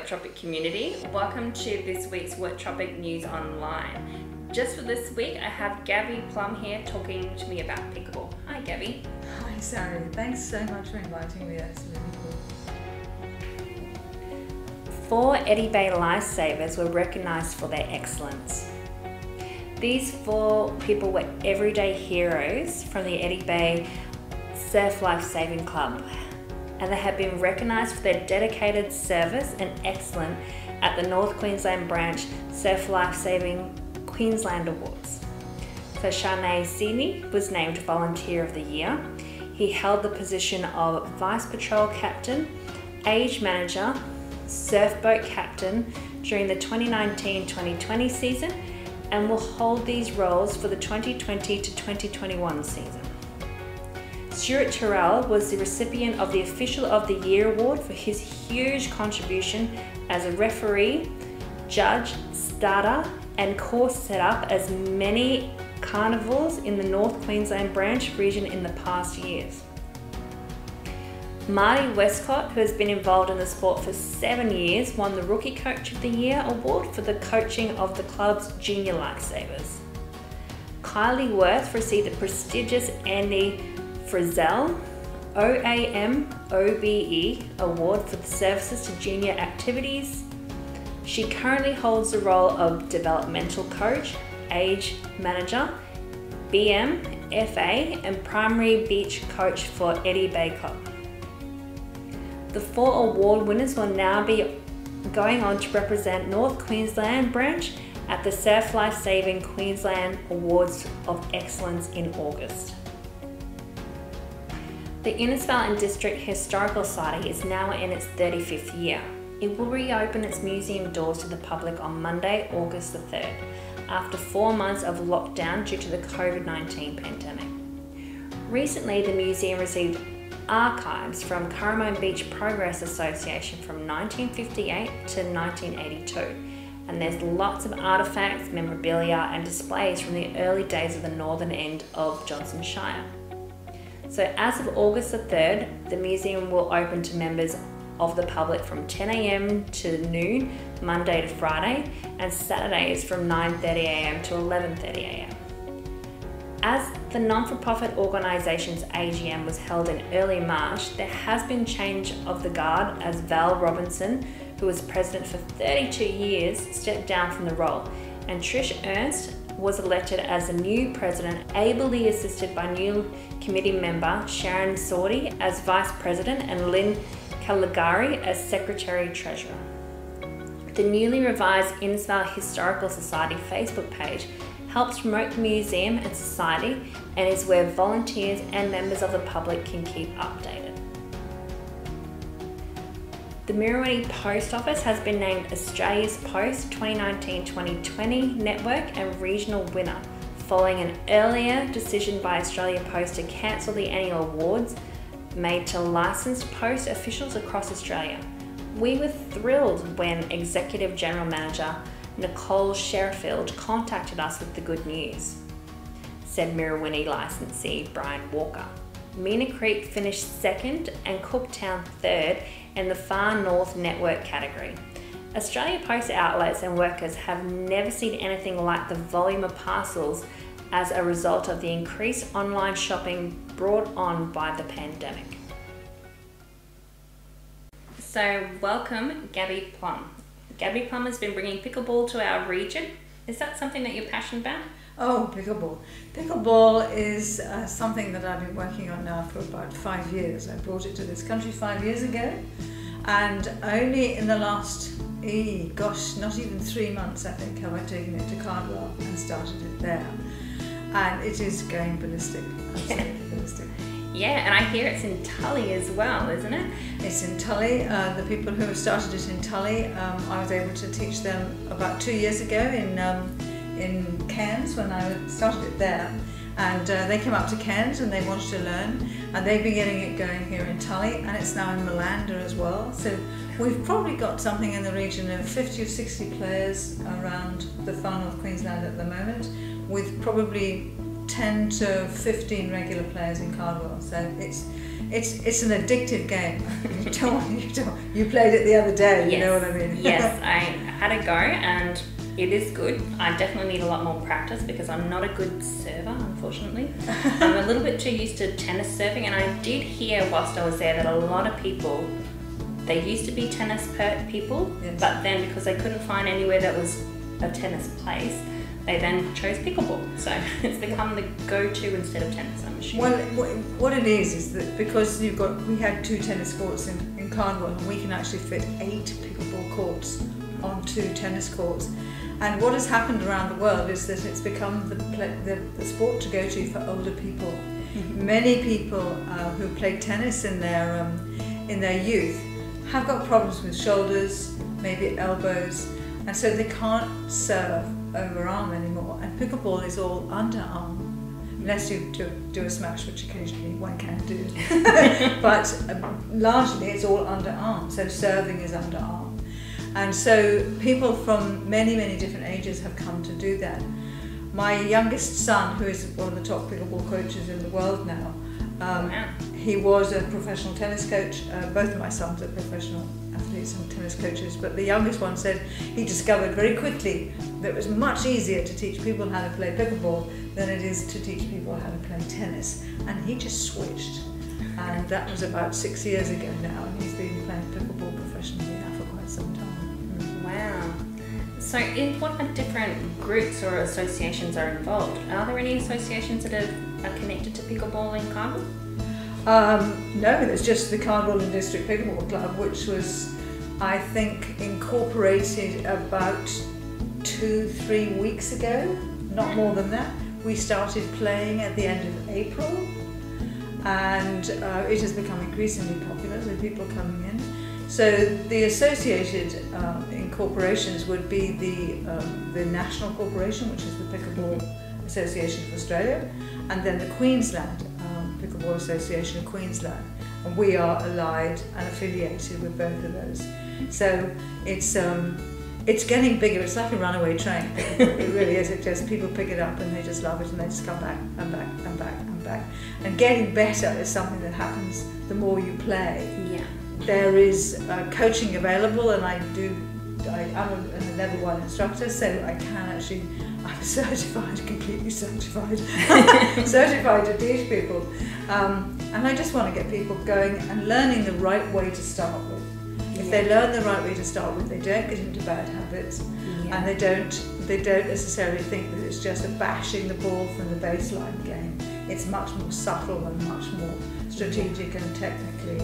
Tropic community. Welcome to this week's Tropic News Online. Just for this week, I have Gabi Plumm here talking to me about pickleball. Hi Gabi. Hi Sari, thanks so much for inviting me. That's really cool. 4 Eddy Bay lifesavers were recognised for their excellence. These 4 people were everyday heroes from the Eddy Bay Surf Lifesaving Club, and they have been recognised for their dedicated service and excellence at the North Queensland Branch Surf Lifesaving Queensland Awards. So Shanae Sydney was named Volunteer of the Year. He held the position of Vice Patrol Captain, Age Manager, Surf Boat Captain during the 2019-2020 season, and will hold these roles for the 2020 to 2021 season. Stuart Terrell was the recipient of the Official of the Year award for his huge contribution as a referee, judge, starter, and course setup as many carnivals in the North Queensland Branch region in the past years. Marty Westcott, who has been involved in the sport for 7 years, won the Rookie Coach of the Year award for the coaching of the club's junior lifesavers. Kylie Worth received the prestigious Andy Frizzell OAM OBE award for the services to junior activities. She currently holds the role of developmental coach, age manager, BM, FA, and primary beach coach for Eddy Bay Club. The 4 award winners will now be going on to represent North Queensland Branch at the Surf Lifesaving Queensland Awards of Excellence in August. The Innisfail and District Historical Society is now in its 35th year. It will reopen its museum doors to the public on Monday, August the 3rd, after 4 months of lockdown due to the COVID-19 pandemic. Recently, the museum received archives from Curramone Beach Progress Association from 1958 to 1982, and there's lots of artefacts, memorabilia and displays from the early days of the northern end of Johnson Shire. So as of August the 3rd, the museum will open to members of the public from 10 a.m. to noon, Monday to Friday, and Saturdays from 9:30 a.m. to 11:30 a.m. As the non-for-profit organisation's AGM was held in early March, there has been change of the guard as Val Robinson, who was president for 32 years, stepped down from the role, and Trish Ernst was elected as the new president, ably assisted by new committee member Sharon Sordy as vice president and Lynn Caligari as secretary-treasurer. The newly revised Innisfail Historical Society Facebook page helps promote the museum and society and is where volunteers and members of the public can keep updated. The Mirrawee Post Office has been named Australia's Post 2019-2020 Network and Regional Winner, following an earlier decision by Australia Post to cancel the annual awards made to licensed post officials across Australia. We were thrilled when Executive General Manager Nicole Sherfield contacted us with the good news, said Mirrawee licensee Brian Walker. Mena Creek finished 2nd and Cooktown 3rd in the Far North Network category. Australia Post outlets and workers have never seen anything like the volume of parcels as a result of the increased online shopping brought on by the pandemic. So welcome Gabi Plumm. Gabi Plumm has been bringing pickleball to our region. Is that something that you're passionate about? Oh, pickleball. Pickleball is something that I've been working on now for about 5 years. I brought it to this country 5 years ago, and only in the last, not even 3 months, I think, have I taken it to Cardwell and started it there. And it is going ballistic, absolutely ballistic. Yeah, and I hear it's in Tully as well, isn't it? It's in Tully. The people who have started it in Tully, I was able to teach them about 2 years ago in Cairns when I started it there. And they came up to Cairns and they wanted to learn, and they've been getting it going here in Tully, and it's now in Malanda as well. So we've probably got something in the region of 50 or 60 players around the far north Queensland at the moment, with probably 10 10 to 15 regular players in Cardwell, so it's an addictive game. You played it the other day, yes. You know what I mean? Yes, I had a go and it is good. I definitely need a lot more practice because I'm not a good server, unfortunately. I'm a little bit too used to tennis serving, and I did hear whilst I was there that a lot of people, they used to be tennis people, yes. But then because they couldn't find anywhere that was a tennis place, they then chose pickleball. So it's become the go-to instead of tennis, I'm assuming. Well, what it is that because we had 2 tennis courts in Cardwell, and we can actually fit 8 pickleball courts on 2 tennis courts. And what has happened around the world is that it's become the sport to go to for older people. Mm-hmm. Many people who played tennis in their youth have got problems with shoulders, maybe elbows, and so they can't serve overarm anymore. And pickleball is all underarm, unless you do a smash, which occasionally one can do. But largely it's all underarm, so serving is underarm. And so people from many, many different ages have come to do that. My youngest son, who is one of the top pickleball coaches in the world now, he was a professional tennis coach. Both of my sons are professional athletes and tennis coaches, but the youngest one said he discovered very quickly that it was much easier to teach people how to play pickleball than it is to teach people how to play tennis. And he just switched. And that was about 6 years ago now, and he's been playing pickleball professionally now for quite some time. Wow. So what different groups or associations are involved? Are there any associations that are connected to pickleball in Cardwell? No, there's just the Cardwell and District Pickleball Club, which was, I think, incorporated about 2-3 weeks ago, not more than that. We started playing at the end of April, and it has become increasingly popular with people coming in. So the associated incorporations would be the National Corporation, which is the Pickleball Association of Australia, and then the Queensland Pickleball Association of Queensland. And we are allied and affiliated with both of those. So it's getting bigger. It's like a runaway train. It really is. It just, people pick it up and they just love it, and they just come back and back and back and back. And getting better is something that happens the more you play. Yeah. There is coaching available, and I'm a level 1 instructor, so I can actually, I'm certified, completely certified, certified to teach people. And I just want to get people going and learning the right way to start with. If they learn the right way to start with, they don't get into bad habits, and they don't necessarily think that it's just a bashing the ball from the baseline game. It's much more subtle and much more strategic and technically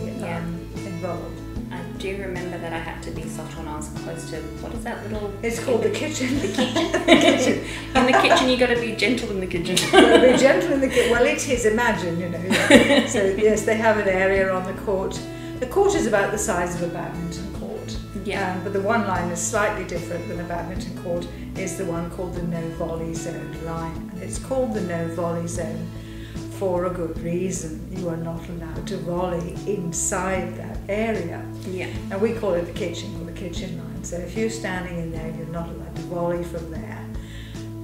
involved. I do remember that I had to be soft when I was close to, what is that little... It's called the kitchen. The kitchen? The kitchen. In the kitchen, you've got to be gentle in the kitchen. You've got to be gentle in the kitchen. Well, it is, imagine, you know. Yeah. So, yes, they have an area on the court. The court is about the size of a badminton court. Yeah. But the one line is slightly different than a badminton court, is the one called the no volley zone line. And it's called the no volley zone for a good reason. You are not allowed to volley inside that area. Yeah. And we call it the kitchen, or the kitchen line. So if you're standing in there, you're not allowed to volley from there.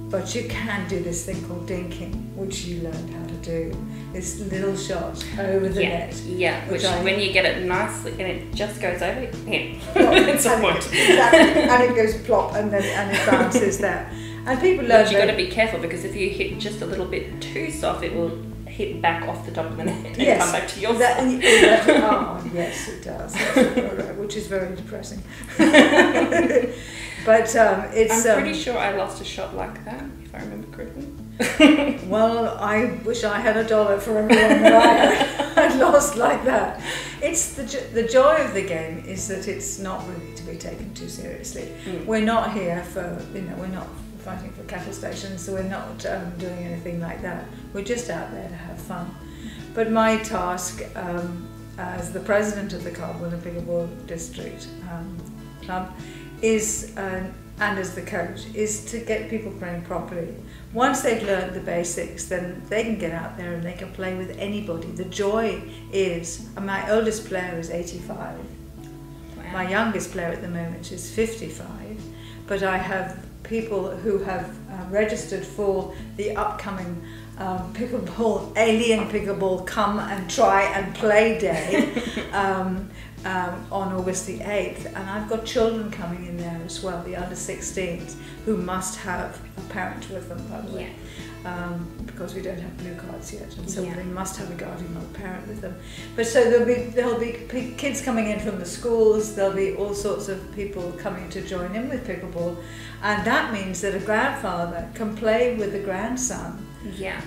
But you can do this thing called dinking, which you learned how to do. This little shot over the net. Yeah, which when you get it nicely and it just goes over, it's a point. Exactly. And it goes plop, and it bounces there. And people learn. But you've got to be careful, because if you hit just a little bit too soft, it will hit back off the top of the net and come back to your side. Oh, yes, it does. Which is very depressing. But it's... I'm pretty sure I lost a shot like that, if I remember correctly. Well, I wish I had $1 for everyone that I had lost like that. It's the joy of the game is that it's not really to be taken too seriously. We're not here for, we're not fighting for cattle stations, so we're not doing anything like that. We're just out there to have fun. But my task as the president of the Cardwell and Pickleball District Club is, and as the coach, is to get people playing properly. Once they've learned the basics, then they can get out there and they can play with anybody. The joy is, my oldest player is 85. Wow. My youngest player at the moment is 55, but I have people who have registered for the upcoming pickleball, alien pickleball come and try and play day on August the 8th, and I've got children coming in there as well, the under 16s, who must have a parent with them, by the way. Because we don't have blue cards yet, and so they must have a guardian or a parent with them. But so there'll be kids coming in from the schools. There'll be all sorts of people coming to join in with pickleball, and that means that a grandfather can play with the grandson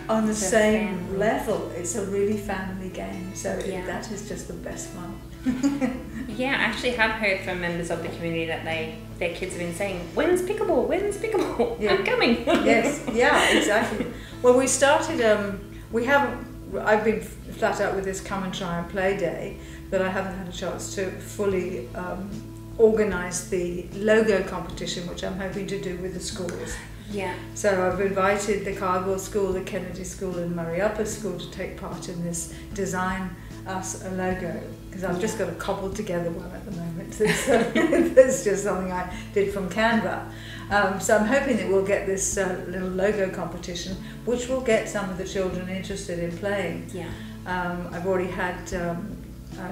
on the same level. It's a really family game, so that is just the best fun. I actually have heard from members of the community that their kids have been saying, "When's pickleball? When's pickleball? I'm coming." Yes, exactly. Well, we started. I've been flat out with this come and try and play day, but I haven't had a chance to fully organise the logo competition, which I'm hoping to do with the schools. So I've invited the Cardwell School, the Kennedy School and Murray Upper School to take part in this design us a logo, because I've just got to cobble together one at the moment. It's just something I did from Canva. So I'm hoping that we'll get this little logo competition, which will get some of the children interested in playing. I've already had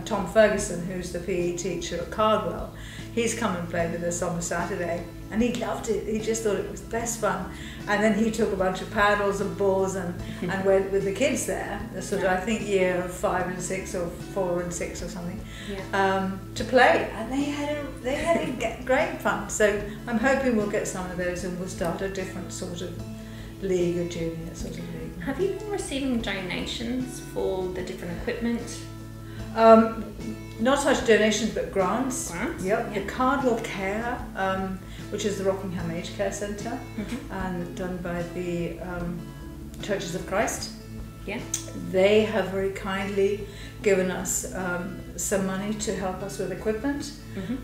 Tom Ferguson, who's the PE teacher at Cardwell. He's come and played with us on a Saturday, and he loved it. He just thought it was the best fun. And then he took a bunch of paddles and balls and went with the kids there, the sort of, I think, year 5 and 6 or 4 and 6 or something, to play. And they had great fun. So I'm hoping we'll get some of those, and we'll start a different sort of league, a junior sort of league. Have you been receiving donations for the different equipment? Not such donations, but grants. Yep. The Cardwell Care, which is the Rockingham Aged Care Centre, and done by the Churches of Christ. They have very kindly given us some money to help us with equipment,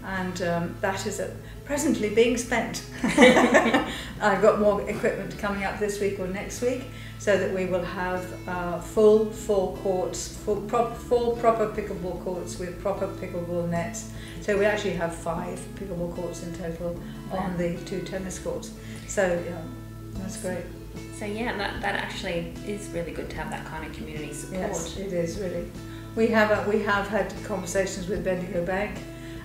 and that is presently being spent. I've got more equipment coming up this week or next week, so that we will have full 4 courts, full proper pickleball courts with proper pickleball nets. So we actually have 5 pickleball courts in total on the 2 tennis courts. So that's great. So that actually is really good to have that kind of community support. Yes, it is really. We have had conversations with Bendigo Bank,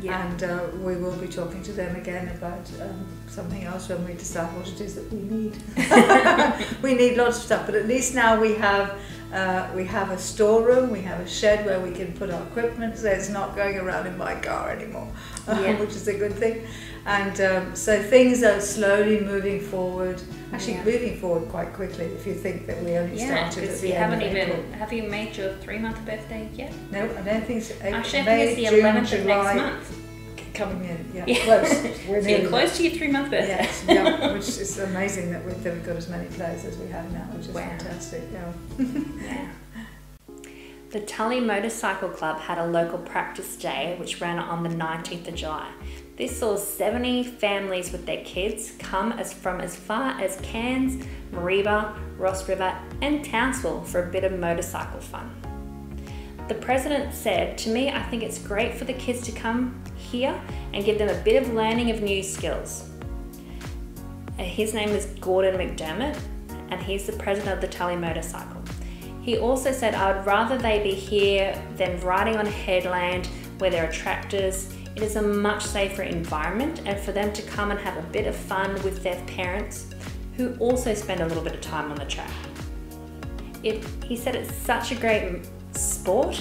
and we will be talking to them again about something else when we decide what it is that we need. We need lots of stuff, but at least now we have a storeroom, we have a shed where we can put our equipment, so it's not going around in my car anymore, which is a good thing. And so things are slowly moving forward, moving forward quite quickly if you think that we only started at the end of April. Have you made your 3-month birthday yet? No, I don't think so. Actually, I think it's the 11th of next month. Coming in, close. We're so you're close to your 3-month birthday. Yes, which is amazing that we've got as many players as we have now, which is fantastic. The Tully Motorcycle Club had a local practice day which ran on the 19th of July. This saw 70 families with their kids come from as far as Cairns, Mareeba, Ross River and Townsville for a bit of motorcycle fun. The president said, "To me, I think it's great for the kids to come here and give them a bit of learning of new skills." His name is Gordon McDermott, and he's the president of the Tully Motorcycle. He also said, "I would rather they be here than riding on a headland where there are tractors. It is a much safer environment, and for them to come and have a bit of fun with their parents, who also spend a little bit of time on the track." He said it's such a great sport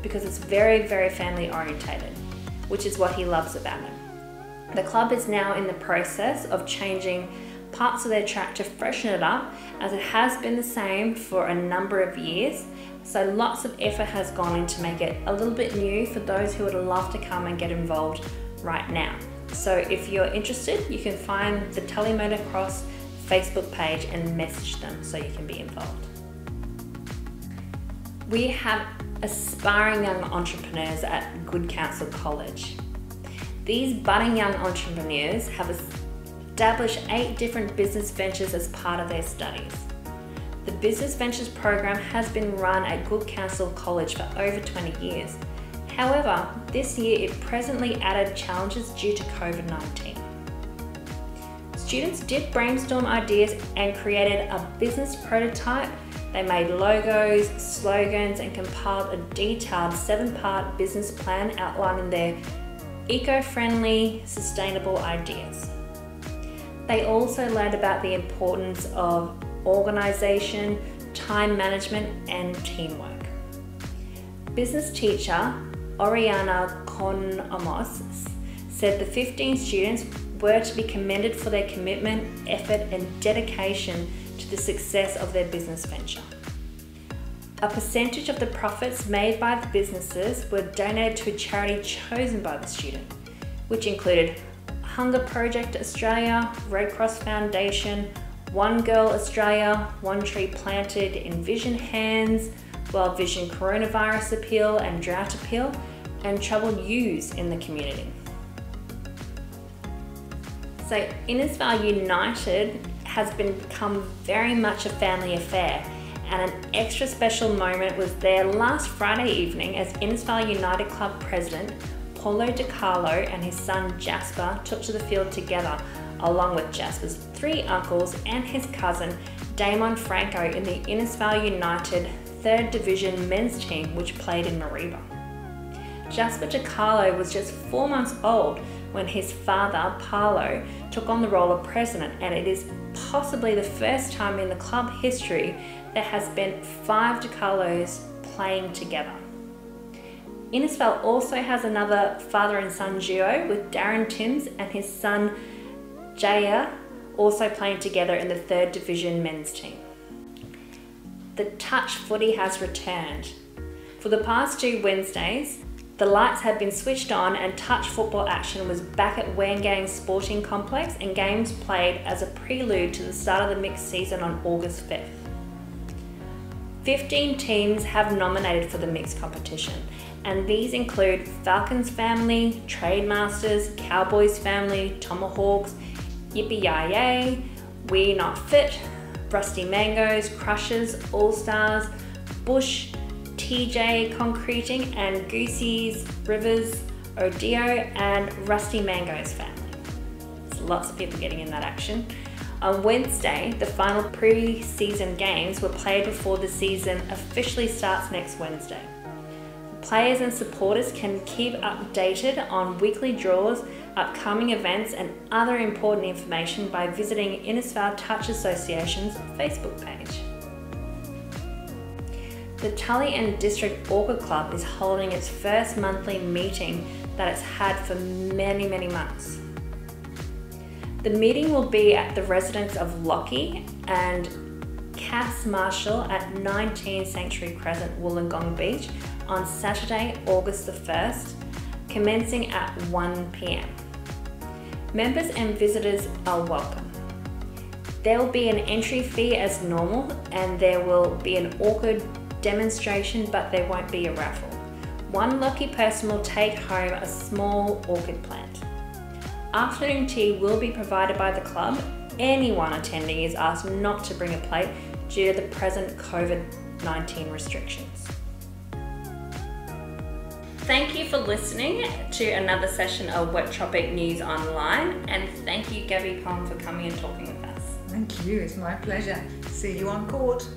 because it's very, very family orientated, which is what he loves about it. The club is now in the process of changing parts of their track to freshen it up, as it has been the same for a number of years. So lots of effort has gone in to make it a little bit new for those who would love to come and get involved right now. So if you're interested, you can find the Tully Motocross Facebook page and message them so you can be involved. We have aspiring young entrepreneurs at Good Counsel College. These budding young entrepreneurs have established 8 different business ventures as part of their studies. The Business Ventures program has been run at Good Counsel College for over 20 years. However, this year it presently added challenges due to COVID-19. students did brainstorm ideas and created a business prototype. They made logos, slogans, and compiled a detailed 7-part business plan outlining their eco-friendly, sustainable ideas. They also learned about the importance of organisation, time management, and teamwork. Business teacher Oriana Konamos said the 15 students were to be commended for their commitment, effort, and dedication to the success of their business venture. A percentage of the profits made by the businesses were donated to a charity chosen by the student, which included Hunger Project Australia, Red Cross Foundation, One Girl Australia, One Tree Planted, Envision Hands, World Vision Coronavirus Appeal and Drought Appeal, and Troubled Youths in the community. So Innisfail United has become very much a family affair, and an extra special moment was there last Friday evening as Innisfail United Club President Paulo Di Carlo and his son Jasper took to the field together, along with Jasper's 3 uncles and his cousin Damon Franco in the Innisfail United 3rd Division men's team, which played in Mareeba. Jasper Di Carlo was just 4 months old when his father, Paolo, took on the role of president, and it is possibly the first time in the club history there has been 5 Di Carlos playing together. Innisfail also has another father and son duo with Darren Timms and his son Jaya also playing together in the 3rd Division men's team. The touch footy has returned. For the past 2 Wednesdays, the lights had been switched on and touch football action was back at Wangang Sporting Complex, and games played as a prelude to the start of the mixed season on August 5th. 15 teams have nominated for the mixed competition, and these include Falcons Family, Trademasters, Cowboys Family, Tomahawks, Yippee Yay, We're Not Fit, Rusty Mangoes, Crushers, All Stars, Bush, TJ Concreting, and Goosey's, Rivers, Odio, and Rusty Mangoes family. There's lots of people getting in that action. On Wednesday, the final pre-season games were played before the season officially starts next Wednesday. Players and supporters can keep updated on weekly draws, upcoming events, and other important information by visiting Innisfail Touch Association's Facebook page. The Tully and District Orchid Club is holding its first monthly meeting that it's had for many months. The meeting will be at the residence of Lockie and Cass Marshall at 19 Sanctuary Crescent, Wollongong Beach on Saturday, August the 1st, commencing at 1 p.m. Members and visitors are welcome. There will be an entry fee as normal, and there will be an orchid demonstration, but there won't be a raffle. One lucky person will take home a small orchid plant. Afternoon tea will be provided by the club. Anyone attending is asked not to bring a plate due to the present COVID-19 restrictions. Thank you for listening to another session of Wet Tropic News Online, and thank you, Gabi Plumm, for coming and talking with us. Thank you, it's my pleasure. See you on court.